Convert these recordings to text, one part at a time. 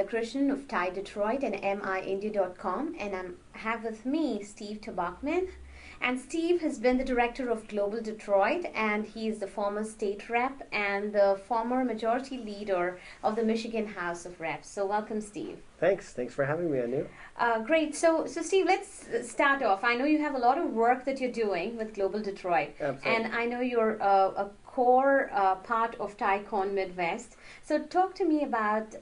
Gopalakrishnan of Thai Detroit and MINdia.com, and I have with me Steve Tobocman. And Steve has been the director of Global Detroit, and he is the former state rep and the former majority leader of the Michigan House of Reps. So welcome, Steve. Thanks for having me, Anu. Great. So Steve, let's start off. I know you have a lot of work that you're doing with Global Detroit. Absolutely. And I know you're a core part of TiECon Midwest. So talk to me about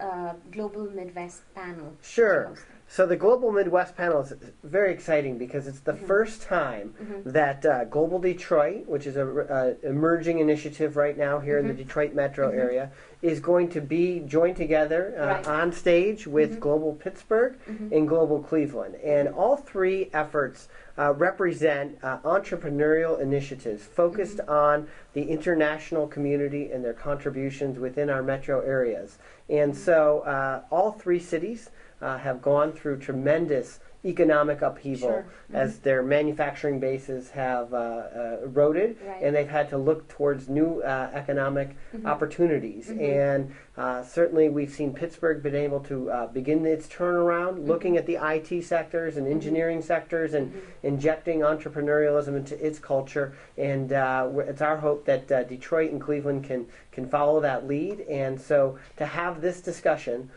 Global Midwest panel. Sure. So the Global Midwest panel is very exciting because it's the first time that Global Detroit, which is an emerging initiative right now here in the Detroit metro area, is going to be joined together on stage with Global Pittsburgh and Global Cleveland. And all three efforts represent entrepreneurial initiatives focused on the international community and their contributions within our metro areas. And so all three cities have gone through tremendous economic upheaval as their manufacturing bases have eroded, and they've had to look towards new economic opportunities. And certainly we've seen Pittsburgh been able to begin its turnaround, looking at the IT sectors and engineering sectors and injecting entrepreneurialism into its culture. And it's our hope that Detroit and Cleveland can follow that lead. And so to have this discussion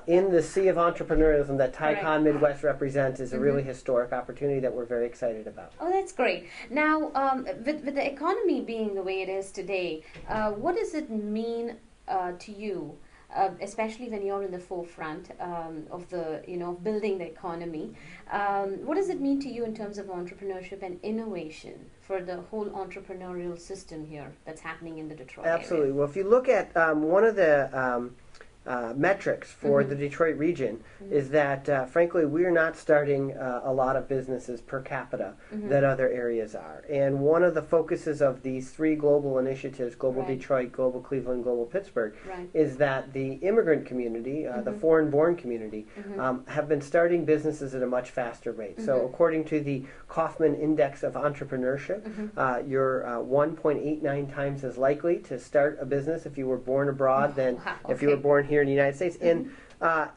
in the sea of entrepreneurialism that TiECon Midwest represents is a really historic opportunity that we're very excited about. Oh, that's great. Now, with the economy being the way it is today, what does it mean to you, especially when you're in the forefront of the, building the economy? What does it mean to you in terms of entrepreneurship and innovation for the whole entrepreneurial system here that's happening in the Detroit Absolutely. area? Well, if you look at one of the metrics for the Detroit region is that, frankly, we're not starting a lot of businesses per capita that other areas are. And one of the focuses of these three global initiatives, Global Detroit, Global Cleveland, Global Pittsburgh, is that the immigrant community, the foreign-born community, have been starting businesses at a much faster rate. So according to the Kaufman Index of Entrepreneurship, you're 1.89 times as likely to start a business if you were born abroad than if you were born here in the United States. And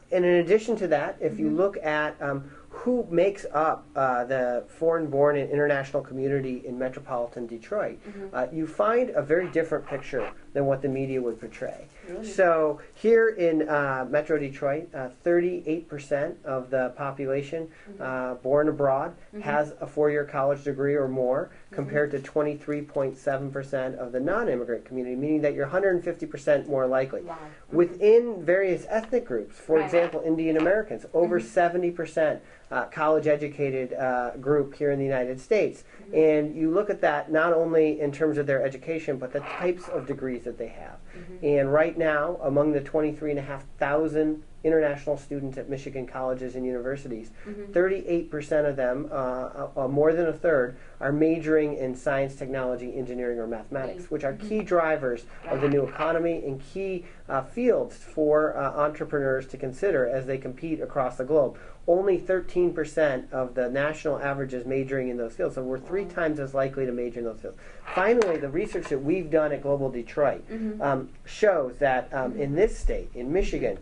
in addition to that, if you look at who makes up the foreign-born and international community in metropolitan Detroit, you find a very different picture than what the media would portray. Really? So here in Metro Detroit, 38% of the population born abroad has a four-year college degree or more, compared to 23.7% of the non-immigrant community, meaning that you're 150% more likely. Wow. Within various ethnic groups, for example, Indian Americans, over 70% college-educated group here in the United States. And you look at that not only in terms of their education, but the types of degrees that they have. And right now, among the 23,500 international students at Michigan colleges and universities, 38% of them, more than a third, are majoring in science, technology, engineering, or mathematics, which are key drivers of the new economy and key fields for entrepreneurs to consider as they compete across the globe. Only 13% of the national average is majoring in those fields, so we're three times as likely to major in those fields. Finally, the research that we've done at Global Detroit shows that in this state, in Michigan,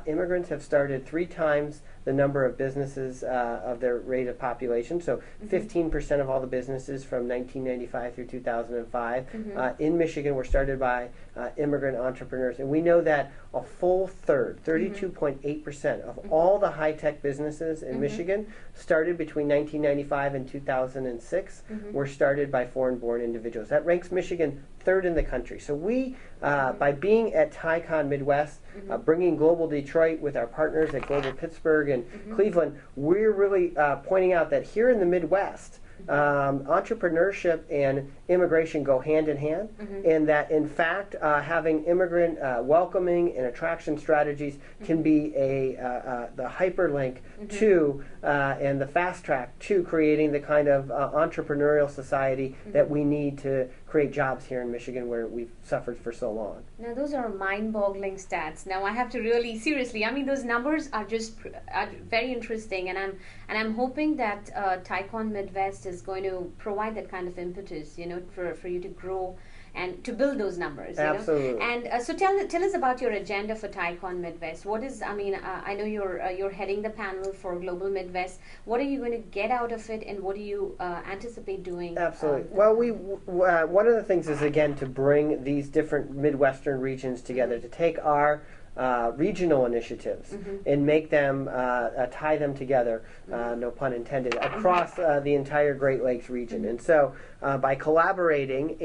immigrants have started three times the number of businesses of their rate of population. So 15% of all the businesses from 1995 through 2005 in Michigan were started by immigrant entrepreneurs. And we know that a full third, 32.8% of all the high-tech businesses in Michigan started between 1995 and 2006 were started by foreign-born individuals. That ranks Michigan third in the country. So we, by being at TiECon Midwest, bringing Global Detroit with our partners at Global Pittsburgh and Cleveland, we're really pointing out that here in the Midwest, entrepreneurship and immigration go hand in hand, and that in fact having immigrant welcoming and attraction strategies can be the hyperlink to and the fast track to creating the kind of entrepreneurial society that we need to create jobs here in Michigan where we've suffered for so long. Now those are mind-boggling stats. Now I have to really seriously, I mean those numbers are just very interesting, and I'm hoping that TiECon Midwest is going to provide that kind of impetus, for you to grow and to build those numbers. Absolutely. And so tell us about your agenda for TiECon Midwest. What is, I mean, I know you're heading the panel for Global Midwest. What are you going to get out of it, and what do you anticipate doing? Absolutely. Well, one of the things is, again, to bring these different Midwestern regions together, to take our regional initiatives and make them, tie them together, no pun intended, across the entire Great Lakes region. And so by collaborating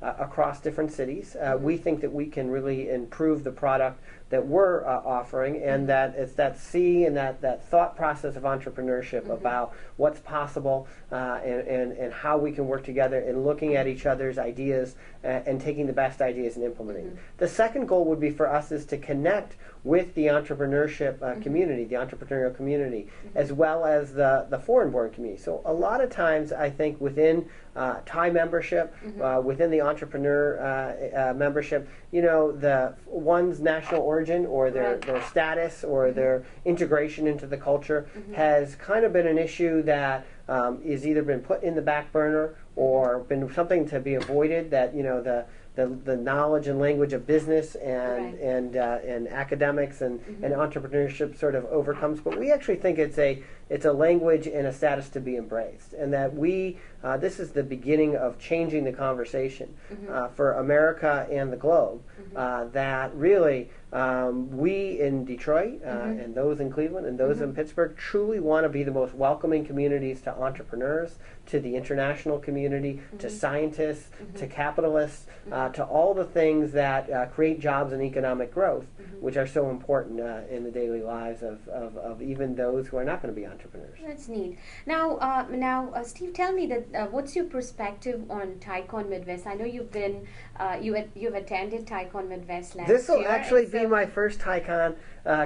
across different cities, we think that we can really improve the product that we're offering, and that it's that and that thought process of entrepreneurship about what's possible and how we can work together and looking at each other's ideas and taking the best ideas and implementing. The second goal would be for us is to connect with the entrepreneurship community, the entrepreneurial community, as well as the foreign-born community. So a lot of times I think within TIE membership, within the entrepreneur membership, the one's national origin or their status or their integration into the culture has kind of been an issue that is either been put in the back burner or been something to be avoided, that the knowledge and language of business and academics and entrepreneurship sort of overcomes. But we actually think it's a language and a status to be embraced, and that this is the beginning of changing the conversation for America and the globe. That really we in Detroit and those in Cleveland and those in Pittsburgh truly want to be the most welcoming communities to entrepreneurs, to the international community, to scientists, to capitalists, to all the things that create jobs and economic growth, which are so important in the daily lives of even those who are not going to be entrepreneurs. That's neat. Now, Steve, tell me that what's your perspective on TiECon Midwest? I know you've been you've attended TiECon Midwest last year. This will actually be my first TiECon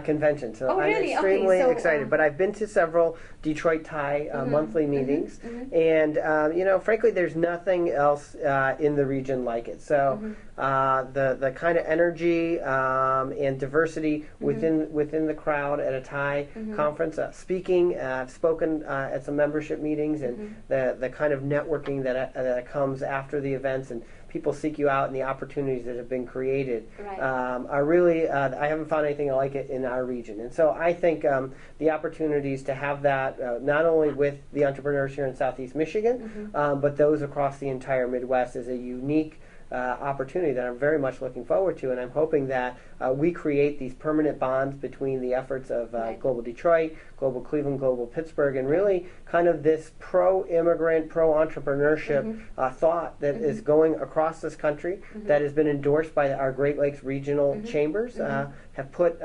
convention, so I'm really? extremely Okay, so, excited. But I've been to several Detroit TIE monthly meetings, and frankly, there's nothing else in the region like it. So the kind of energy and diversity within the crowd at a TIE conference, speaking, I've spoken at some membership meetings, and the kind of networking that comes after the events, and people seek you out, and the opportunities that have been created are really, I haven't found anything like it in our region. And so I think the opportunities to have that not only with the entrepreneurs here in Southeast Michigan, but those across the entire Midwest is a unique opportunity that I'm very much looking forward to, and I'm hoping that we create these permanent bonds between the efforts of Global Detroit, Global Cleveland, Global Pittsburgh, and really kind of this pro-immigrant, pro-entrepreneurship thought that is going across this country, that has been endorsed by our Great Lakes regional chambers, have put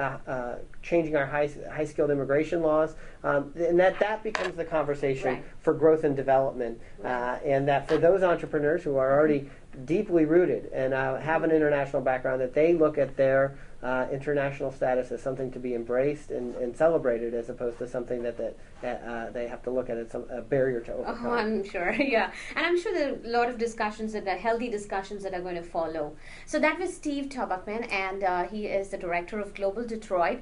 changing our high-skilled immigration laws, and that becomes the conversation for growth and development, and that for those entrepreneurs who are already deeply rooted and have an international background, that they look at their international status as something to be embraced and celebrated, as opposed to something that they have to look at as a barrier to overcome. Oh, I'm sure, yeah. And I'm sure there are a lot of discussions, healthy discussions that are going to follow. So that was Steve Tobocman, and he is the director of Global Detroit.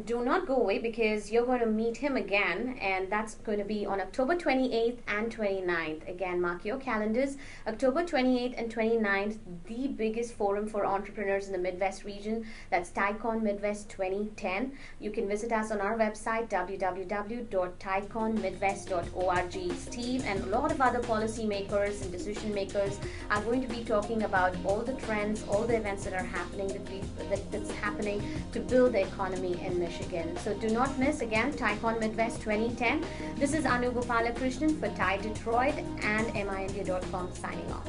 Do not go away, because you're going to meet him again, and that's going to be on October 28th and 29th. Again, mark your calendars. October 28th and 29th, the biggest forum for entrepreneurs in the Midwest region. That's TiECon Midwest 2010. You can visit us on our website, www.tieconmidwest.org. Steve and a lot of other policymakers and decision makers are going to be talking about all the trends, all the events that are happening, that's happening to build the economy in Michigan. So do not miss, again, TiECon Midwest 2010. This is Gopalakrishnan for TiE Detroit and MINdia.com signing off.